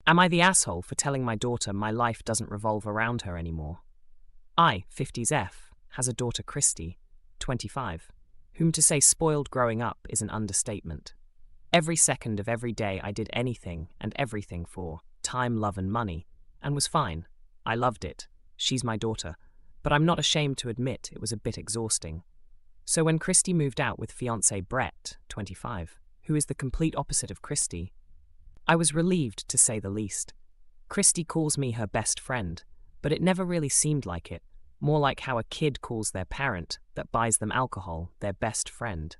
Am I the asshole for telling my daughter my life doesn't revolve around her anymore? I, 50s F, has a daughter Christy, 25, whom to say spoiled growing up is an understatement. Every second of every day I did anything and everything for time, love and money, and was fine. I loved it. She's my daughter. But I'm not ashamed to admit it was a bit exhausting. So when Christy moved out with fiancé Brett, 25, who is the complete opposite of Christy, I was relieved to say the least. Christy calls me her best friend, but it never really seemed like it, more like how a kid calls their parent that buys them alcohol their best friend.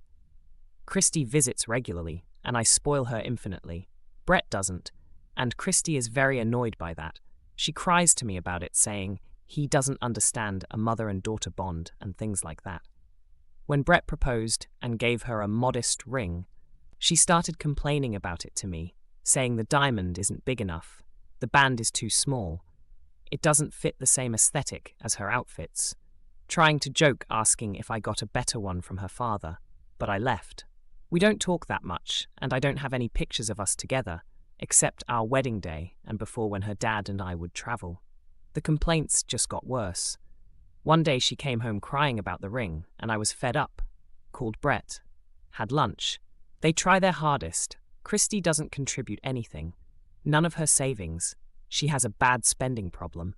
Christy visits regularly, and I spoil her infinitely. Brett doesn't, and Christy is very annoyed by that. She cries to me about it, saying he doesn't understand a mother and daughter bond and things like that. When Brett proposed and gave her a modest ring, she started complaining about it to me, saying the diamond isn't big enough, the band is too small, it doesn't fit the same aesthetic as her outfits, trying to joke asking if I got a better one from her father, but I left. We don't talk that much, and I don't have any pictures of us together, except our wedding day and before when her dad and I would travel. The complaints just got worse. One day she came home crying about the ring, and I was fed up. Called Brett. Had lunch. They try their hardest. Christy doesn't contribute anything. None of her savings. She has a bad spending problem.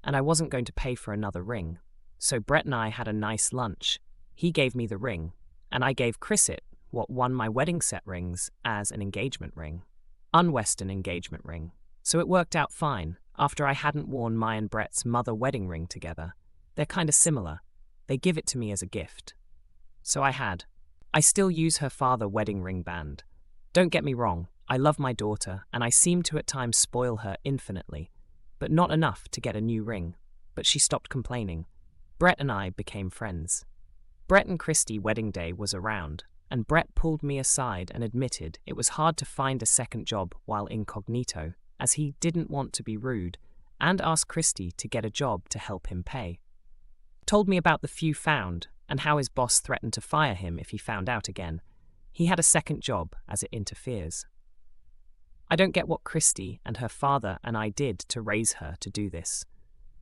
And I wasn't going to pay for another ring. So Brett and I had a nice lunch. He gave me the ring, and I gave Chris it, what won my wedding set rings, as an engagement ring. Un-Western engagement ring. So it worked out fine, after I hadn't worn my and Brett's mother wedding ring together. They're kind of similar. They give it to me as a gift. So I had. I still use her father wedding ring band. Don't get me wrong, I love my daughter, and I seem to at times spoil her infinitely, but not enough to get a new ring. But she stopped complaining. Brett and I became friends. Brett and Christy wedding day was around, and Brett pulled me aside and admitted it was hard to find a second job while incognito, as he didn't want to be rude, and asked Christy to get a job to help him pay. Told me about the few found, and how his boss threatened to fire him if he found out again. He had a second job, as it interferes. I don't get what Christy and her father and I did to raise her to do this.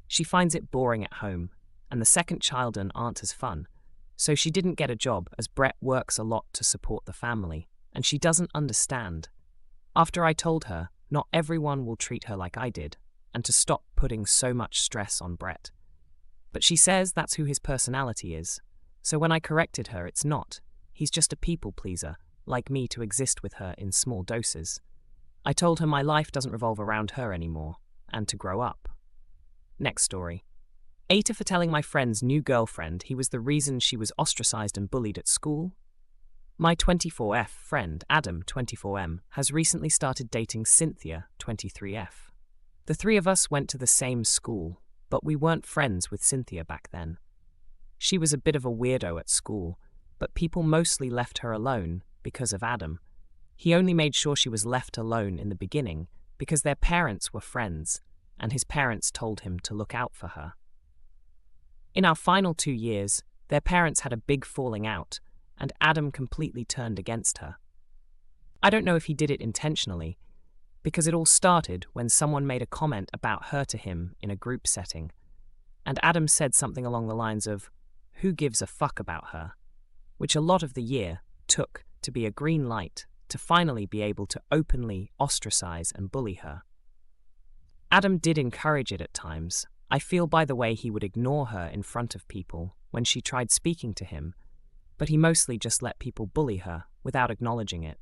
She finds it boring at home, and the second children aren't as fun, so she didn't get a job as Brett works a lot to support the family, and she doesn't understand. After I told her not everyone will treat her like I did, and to stop putting so much stress on Brett. But she says that's who his personality is, so when I corrected her it's not. He's just a people pleaser, like me to exist with her in small doses. I told her my life doesn't revolve around her anymore, and to grow up. Next story. AITA for telling my friend's new girlfriend he was the reason she was ostracized and bullied at school. My 24F friend, Adam, 24M, has recently started dating Cynthia, 23F. The three of us went to the same school, but we weren't friends with Cynthia back then. She was a bit of a weirdo at school, but people mostly left her alone because of Adam. He only made sure she was left alone in the beginning because their parents were friends, and his parents told him to look out for her. In our final 2 years, their parents had a big falling out, and Adam completely turned against her. I don't know if he did it intentionally, because it all started when someone made a comment about her to him in a group setting, and Adam said something along the lines of, "Who gives a fuck about her?" which a lot of the year took to be a green light to finally be able to openly ostracize and bully her. Adam did encourage it at times. I feel by the way he would ignore her in front of people when she tried speaking to him, but he mostly just let people bully her without acknowledging it.